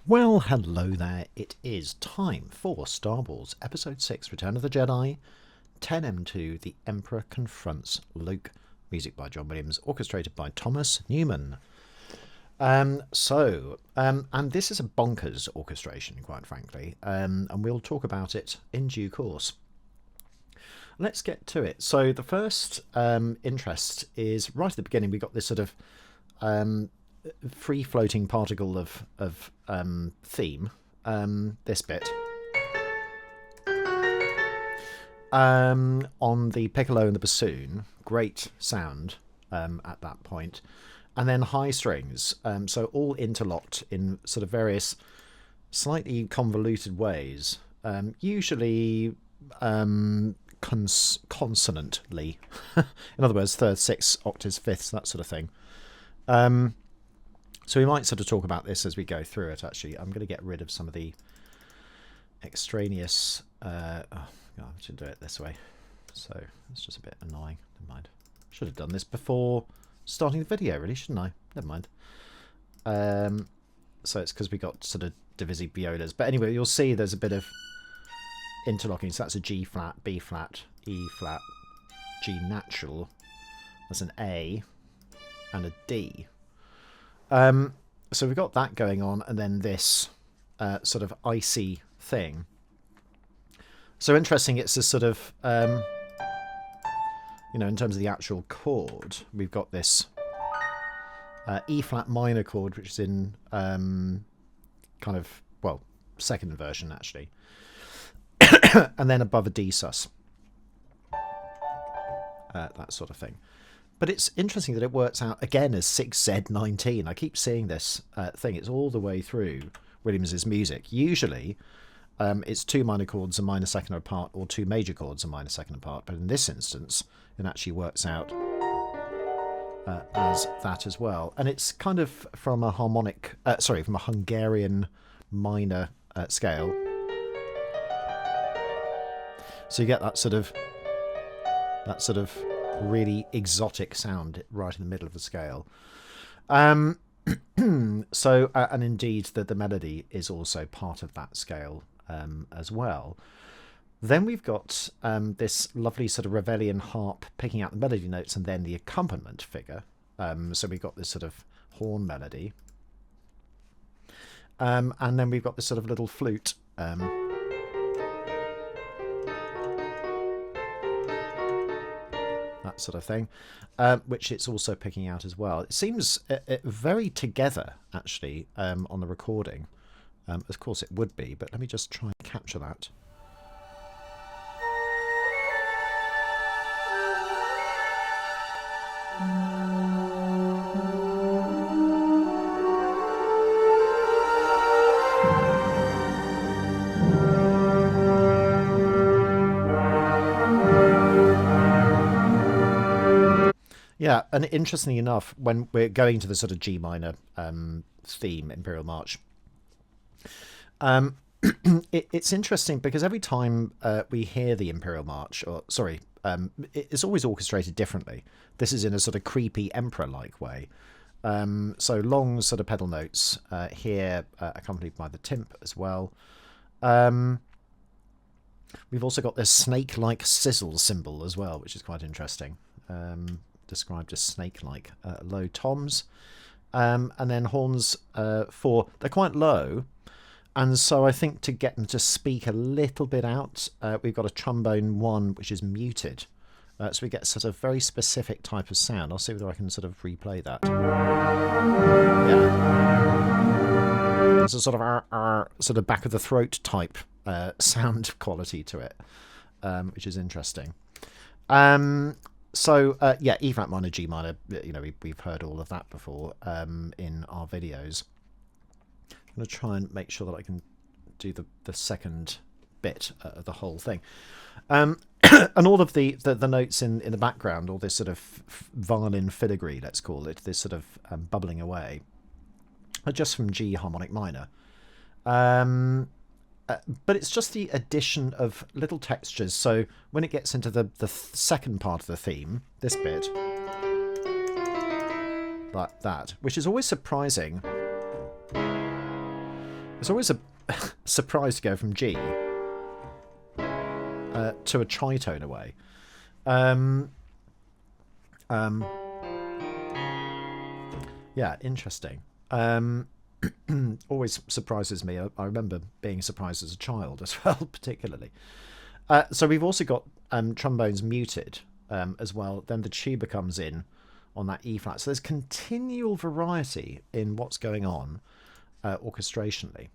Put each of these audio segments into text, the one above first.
Well, hello there. It is time for Star Wars Episode 6, Return of the Jedi, 10M2, The Emperor Confronts Luke. Music by John Williams, orchestrated by Thomas Newman. And this is a bonkers orchestration, quite frankly, and we'll talk about it in due course. Let's get to it. So the first interest is right at the beginning. We got this sort of free-floating particle of theme, this bit, on the piccolo and the bassoon. Great sound at that point. And then high strings, so all interlocked in sort of various slightly convoluted ways, usually consonantly. In other words, thirds, sixths, octaves, fifths, that sort of thing. So we might sort of talk about this as we go through it, actually. I'm going to get rid of some of the extraneous... I should do it this way. So it's just a bit annoying. Never mind. Should have done this before starting the video, really, shouldn't I? Never mind. So it's because we got sort of divisi violas. But anyway, you'll see there's a bit of interlocking. So that's a G flat, B flat, E flat, G natural. That's an A and a D. So we've got that going on, and then this sort of icy thing. So interesting, it's a sort of, in terms of the actual chord, we've got this E flat minor chord, which is in second version, actually. And then above a D sus. That sort of thing. But it's interesting that it works out again as 6Z19. I keep seeing this thing. It's all the way through Williams's music. Usually, it's two minor chords a minor second apart, or two major chords a minor second apart. But in this instance, it actually works out as that as well. And it's kind of from a from a Hungarian minor scale. So you get that sort of really exotic sound right in the middle of the scale. And indeed the melody is also part of that scale as well. Then we've got this lovely sort of Ravellian harp picking out the melody notes, and then the accompaniment figure. So we've got this sort of horn melody, and then we've got this sort of little flute. That sort of thing, which it's also picking out as well. It seems very together, actually, on the recording. Of course it would be, but let me just try and capture that. Yeah, and interestingly enough, when we're going to the sort of G minor theme, Imperial March, it's interesting because every time we hear the Imperial March, it's always orchestrated differently. This is in a sort of creepy Emperor-like way. So long sort of pedal notes here, accompanied by the timp as well. We've also got this snake-like sizzle symbol as well, which is quite interesting. Described as snake-like low toms, and then horns they're quite low, and so I think to get them to speak a little bit out, we've got a trombone 1 which is muted, so we get sort of very specific type of sound. I'll see whether I can sort of replay that. Yeah, there's a sort of back of the throat type sound quality to it, which is interesting. So, E flat minor, G minor, we've heard all of that before in our videos. I'm going to try and make sure that I can do the second bit of the whole thing. And all of the notes in the background, all this sort of violin filigree, let's call it, this sort of bubbling away, are just from G harmonic minor. But it's just the addition of little textures. So when it gets into the second part of the theme, this bit, like that, which is always surprising. It's always a surprise to go from G to a tritone away. Yeah, interesting. Always surprises me. I remember being surprised as a child as well, particularly. So we've also got trombones muted as well. Then the tuba comes in on that E flat. So there's continual variety in what's going on orchestrationally.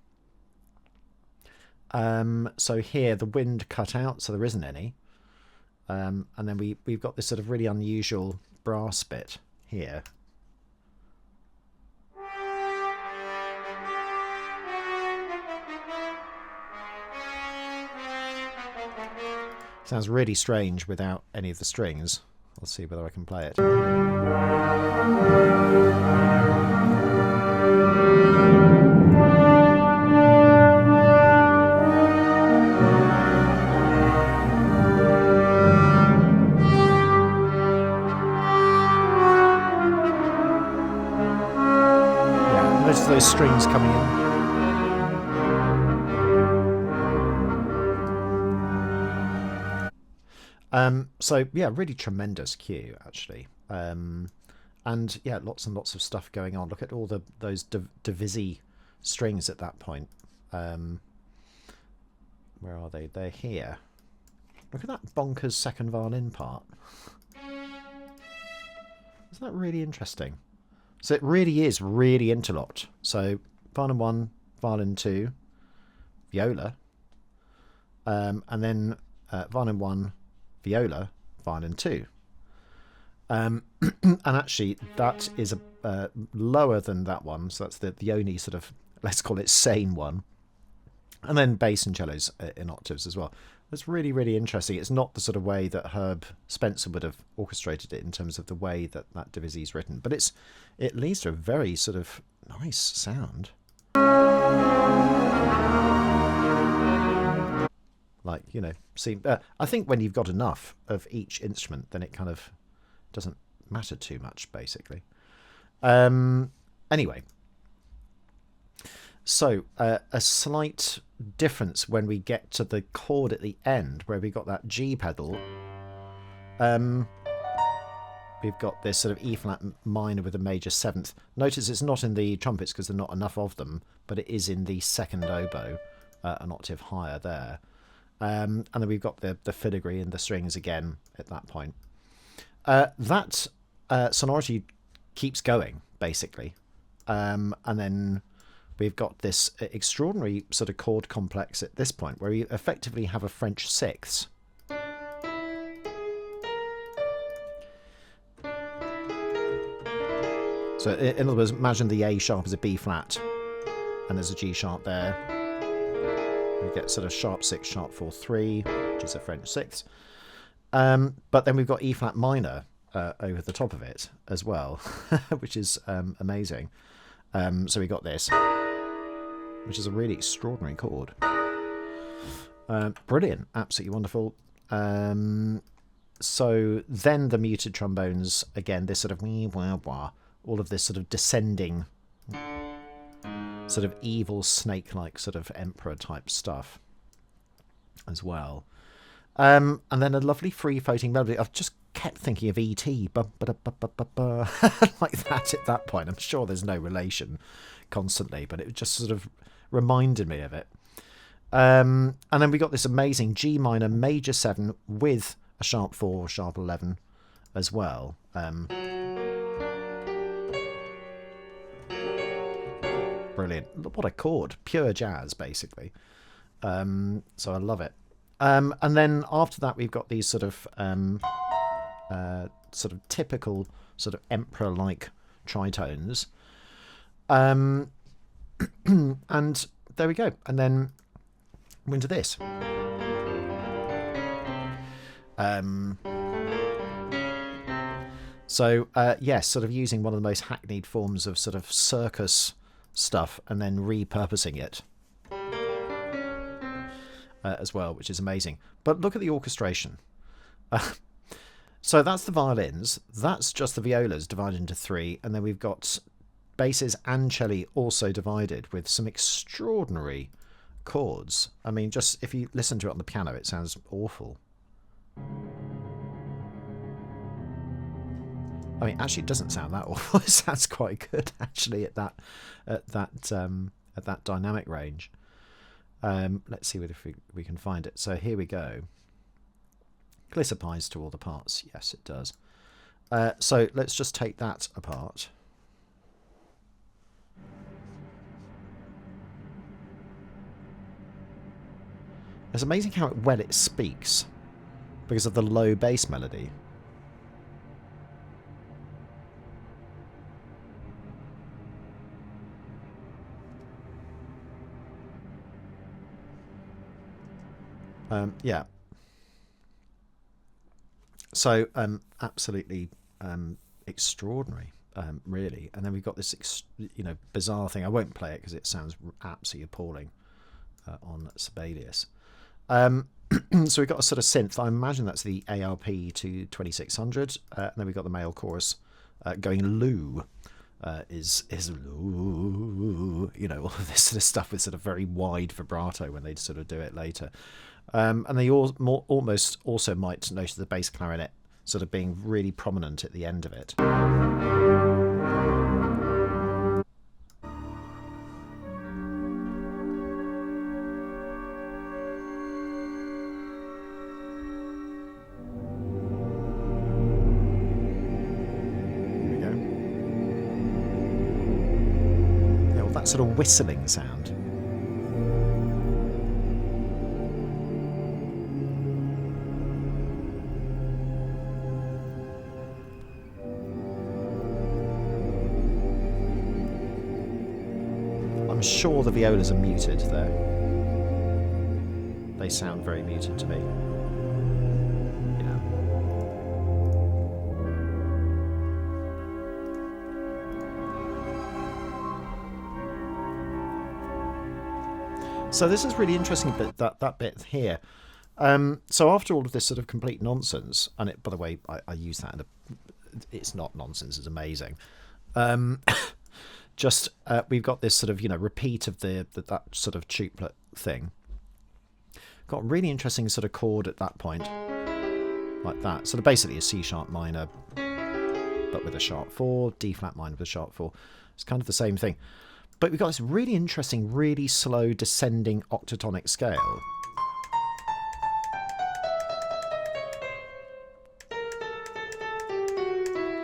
So here the wind cut out, so there isn't any. And then we've got this sort of really unusual brass bit here. Sounds really strange without any of the strings. I'll see whether I can play it. Yeah, notice those strings coming in. So yeah, really tremendous cue actually, and yeah, lots and lots of stuff going on. Look at all those divisi strings at that point. Where are they? They're here. Look at that bonkers second violin part. Isn't that really interesting? So it really is really interlocked. So violin 1, violin 2, viola, and then violin 1, viola, violin 2. And actually that is lower than that one, so that's the only sort of, let's call it, sane one. And then bass and cellos in octaves as well. It's really, really interesting. It's not the sort of way that Herb Spencer would have orchestrated it in terms of the way that divisi is written, but it leads to a very sort of nice sound. Like, you know, see, I think when you've got enough of each instrument, then it kind of doesn't matter too much, basically. Anyway, so a slight difference when we get to the chord at the end, where we got that G pedal. We've got this sort of E flat minor with a major seventh. Notice it's not in the trumpets because there are not enough of them, but it is in the second oboe, an octave higher there. And then we've got the filigree and the strings again at that point. That sonority keeps going, basically. And then we've got this extraordinary sort of chord complex at this point, where we effectively have a French sixths. So in other words, imagine the A sharp as a B flat, and there's a G sharp there. We get sort of sharp 6, sharp 4, 3, which is a French sixth. But then we've got E flat minor over the top of it as well, which is amazing. So we got this, which is a really extraordinary chord. Brilliant, absolutely wonderful. So then the muted trombones, again, this sort of wee wah wah, all of this sort of descending, sort of evil snake-like sort of emperor type stuff as well. And then a lovely free floating melody. I've just kept thinking of E.T. like that at that point. I'm sure there's no relation constantly, but it just sort of reminded me of it. And then we got this amazing G minor major 7 with a sharp 4, sharp 11 as well. Brilliant. What a chord. Pure jazz, basically. So I love it. And then after that, we've got these sort of typical sort of emperor-like tritones. And there we go. And then we're into this. So yes, sort of using one of the most hackneyed forms of sort of circus stuff and then repurposing it as well, which is amazing. But look at the orchestration. So that's the violins, that's just the violas divided into 3, and then we've got basses and cello also divided with some extraordinary chords. I mean, just if you listen to it on the piano, it sounds awful. I mean, actually, it doesn't sound that awful. It sounds quite good, actually, at that dynamic range. Let's see if we can find it. So here we go. Gliss applies to all the parts. Yes, it does. So let's just take that apart. It's amazing how well it speaks because of the low bass melody. Yeah. So absolutely extraordinary, really. And then we've got this, bizarre thing. I won't play it because it sounds absolutely appalling on Sibelius. So we've got a sort of synth. I imagine that's the ARP to 2600. And then we've got the male chorus going loo. Is loo, all of this sort of stuff with sort of very wide vibrato when they sort of do it later. And they almost also might notice the bass clarinet sort of being really prominent at the end of it. Sort of whistling sound. I'm sure the violas are muted there. They sound very muted to me. So this is really interesting, that bit here. So after all of this sort of complete nonsense, and by the way, I use that it's not nonsense, it's amazing. We've got this sort of repeat of that sort of tuplet thing. Got a really interesting sort of chord at that point, like that. So basically a C sharp minor, but with a sharp 4, D flat minor with a sharp 4. It's kind of the same thing. But we've got this really interesting, really slow descending octatonic scale.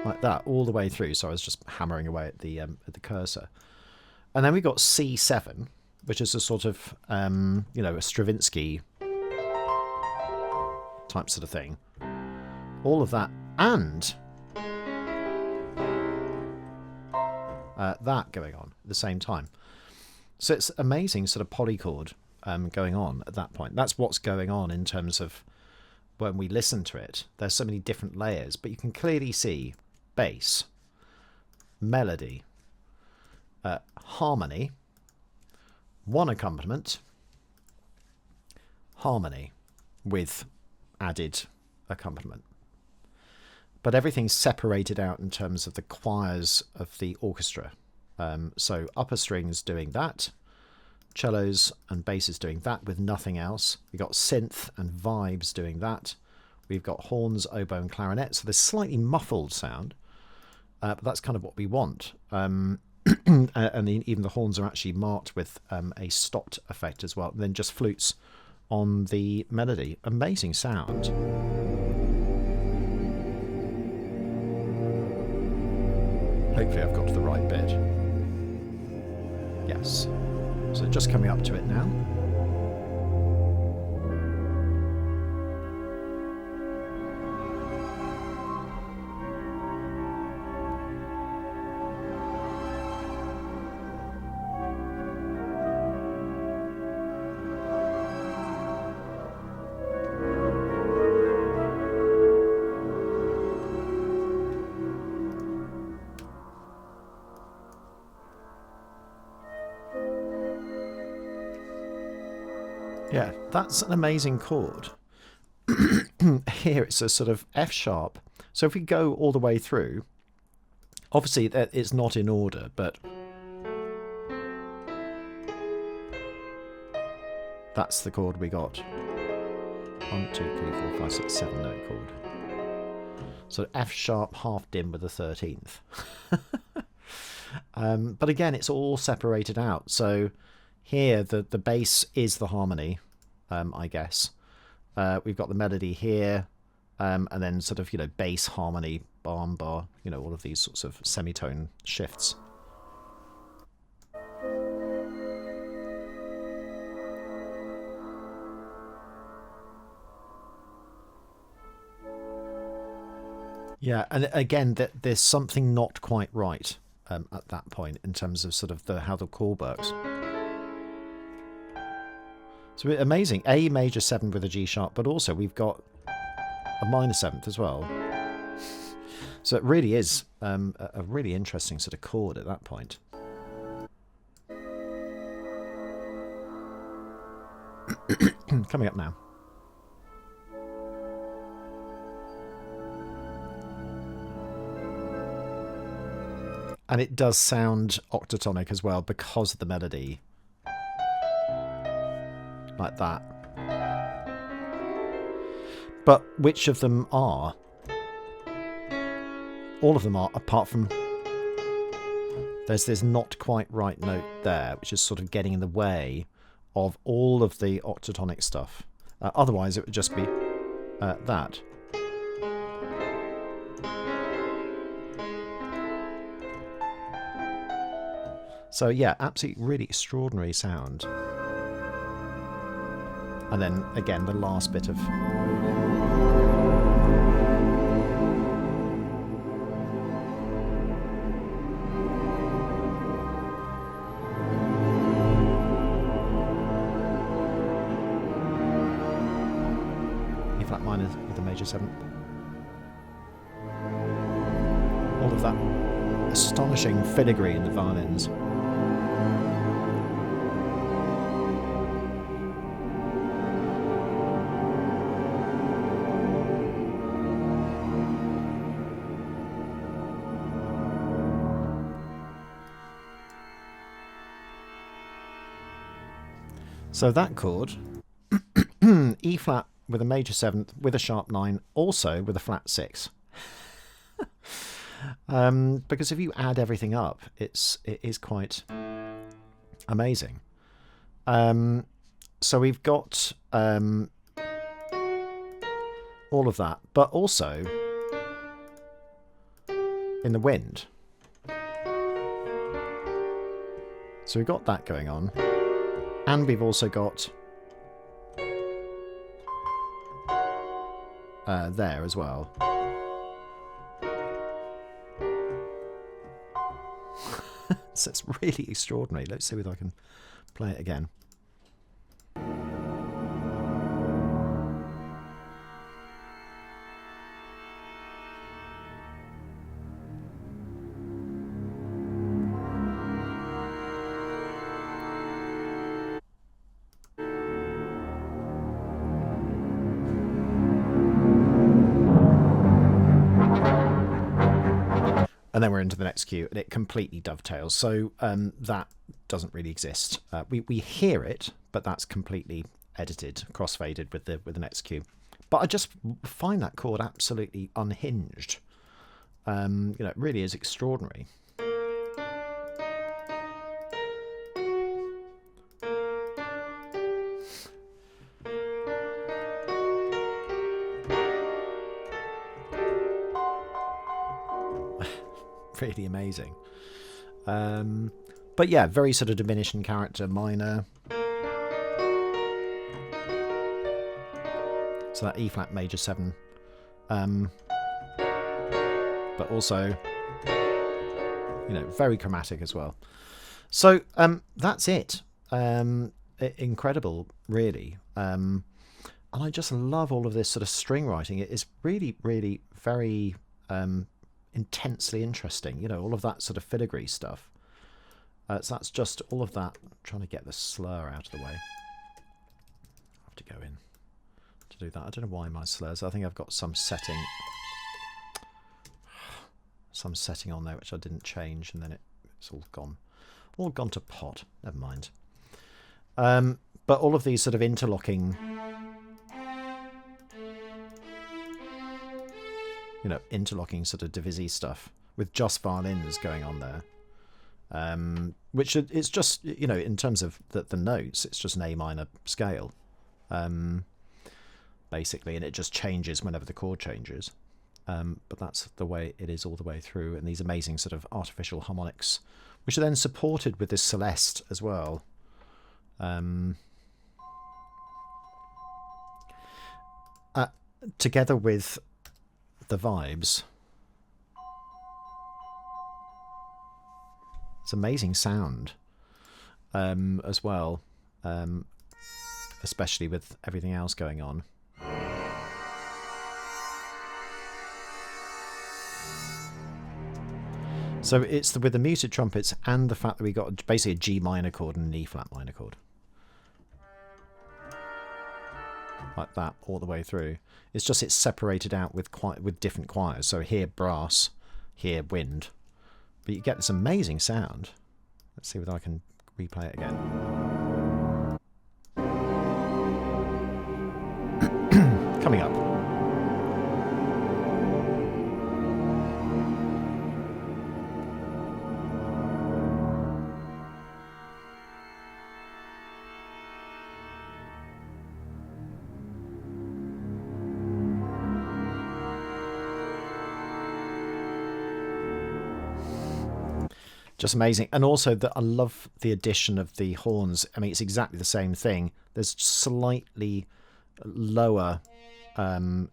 Like that, all the way through. So I was just hammering away at the cursor. And then we've got C7, which is a sort of, a Stravinsky type sort of thing. All of that, and that going on at the same time. So it's amazing sort of polychord going on at that point. That's what's going on in terms of when we listen to it. There's so many different layers, but you can clearly see bass, melody, harmony, one accompaniment, harmony with added accompaniment. But everything's separated out in terms of the choirs of the orchestra. So upper strings doing that, cellos and basses doing that with nothing else. We've got synth and vibes doing that. We've got horns, oboe and clarinet. So there's slightly muffled sound, but that's kind of what we want. And even the horns are actually marked with a stopped effect as well. And then just flutes on the melody. Amazing sound. Hopefully I've got to the right bit. Yes. So just coming up to it now. Yeah, that's an amazing chord. Here it's a sort of F sharp. So if we go all the way through, obviously it's not in order, but That's the chord we got. 1, 2, 3, 4, 5, 6, 7 note chord. So F sharp half dim with the 13th. But again, it's all separated out. So here the bass is the harmony, I guess. We've got the melody here, and then sort of, you know, bass, harmony, bar, bar, you know, all of these sorts of semitone shifts. Yeah, and again, there's something not quite right at that point in terms of sort of how the chord works. So amazing. A major 7 with a G sharp, but also we've got a minor 7th as well. So it really is a really interesting sort of chord at that point. Coming up now. And it does sound octatonic as well because of the melody. Like that. But which of them are? All of them are, apart from... There's this not quite right note there, which is sort of getting in the way of all of the octatonic stuff. Otherwise, it would just be that. So yeah, absolutely really extraordinary sound. And then again, the last bit of... E flat minor with a major 7. All of that astonishing filigree in the violins. So that chord, E flat with a major 7th, with a sharp 9, also with a flat 6. Because if you add everything up, it is quite amazing. So we've got all of that, but also in the wind. So we've got that going on. And we've also got there as well. So it's really extraordinary. Let's see if I can play it again. And then we're into the next cue, and it completely dovetails. So that doesn't really exist. We hear it, but that's completely edited, crossfaded with the next cue. But I just find that chord absolutely unhinged. You know, it really is extraordinary. Really amazing. But yeah, very sort of diminishing character, minor. So that E flat major 7. But also, you know, very chromatic as well. So that's it. Incredible, really. And I just love all of this sort of string writing. It is really, really very intensely interesting, you know, all of that sort of filigree stuff. So that's just all of that. I'm trying to get the slur out of the way. I have to go in to do that. I don't know why my slurs. I think I've got some setting on there which I didn't change, and then it's all gone to pot. Never mind. But all of these sort of interlocking, you know, interlocking sort of divisi stuff with just violins going on there. Which it's just, you know, in terms of the notes, it's just an A minor scale, basically, and it just changes whenever the chord changes. But that's the way it is all the way through, and these amazing sort of artificial harmonics, which are then supported with this celeste as well. Together with the vibes. It's amazing sound as well, especially with everything else going on. So it's with the muted trumpets and the fact that we got basically a G minor chord and an E flat minor chord. Like that all the way through. It's just it's separated out with different choirs. So here brass, here wind. But you get this amazing sound. Let's see whether I can replay it again. Coming up. Just amazing. And also that I love the addition of the horns. I mean, it's exactly the same thing. There's slightly lower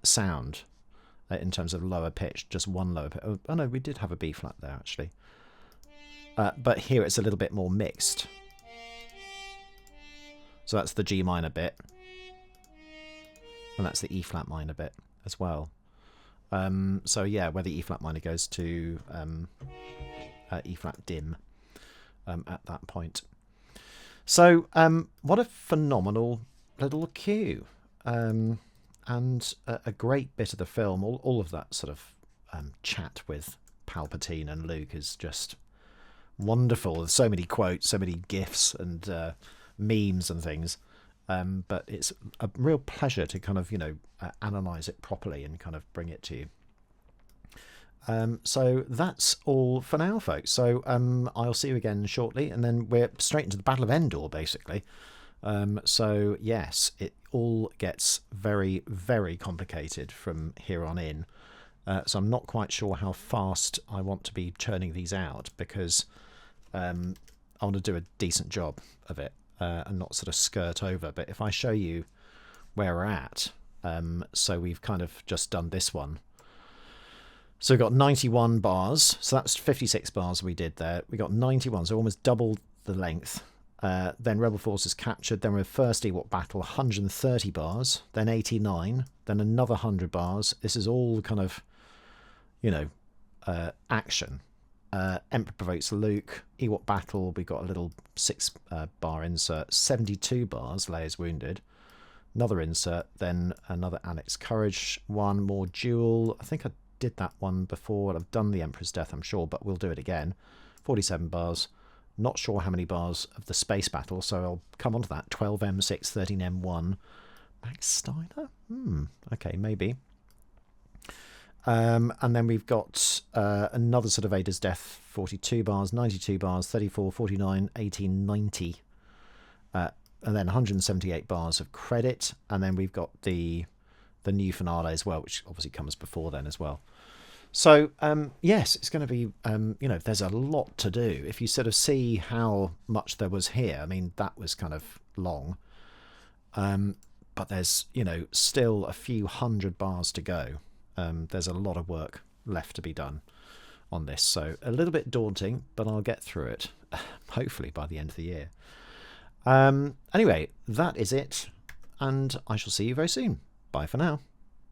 sound in terms of lower pitch, just one lower pitch. Oh no, we did have a B flat there actually. But here it's a little bit more mixed. So that's the G minor bit. And that's the E flat minor bit as well. So yeah, where the E flat minor goes to E flat dim at that point. So what a phenomenal little cue, and a great bit of the film. All of that sort of chat with Palpatine and Luke is just wonderful. There's so many quotes, so many gifs and memes and things. But it's a real pleasure to kind of, you know, analyze it properly and kind of bring it to you. So that's all for now, folks. So I'll see you again shortly, and then we're straight into the Battle of Endor, basically. So yes, it all gets very, very complicated from here on in. So I'm not quite sure how fast I want to be churning these out, because I want to do a decent job of it and not sort of skirt over. But if I show you where we're at, so we've kind of just done this one. So we've got 91 bars, so that's 56 bars we did there. We got 91, so almost double the length. Then Rebel Forces captured, then we're first Ewok battle, 130 bars, then 89, then another 100 bars. This is all kind of, you know, action. Emperor provokes Luke, Ewok battle, we got a little 6 bar insert, 72 bars, Leia's wounded. Another insert, then another Annex Courage, one more duel. I think I did that one before. I've done the Emperor's Death, I'm sure, but we'll do it again. 47 bars. Not sure how many bars of the space battle, so I'll come on to that. 12M6, 13M1. Max Steiner? Okay, maybe. And then we've got another sort of Vader's Death, 42 bars, 92 bars, 34, 49, 18, 90. And then 178 bars of credit. And then we've got the new finale as well, which obviously comes before then as well. So, yes, it's going to be, you know, there's a lot to do. If you sort of see how much there was here, I mean, that was kind of long. But there's, you know, still a few hundred bars to go. There's a lot of work left to be done on this. So a little bit daunting, but I'll get through it, hopefully by the end of the year. Anyway, that is it. And I shall see you very soon. Bye for now.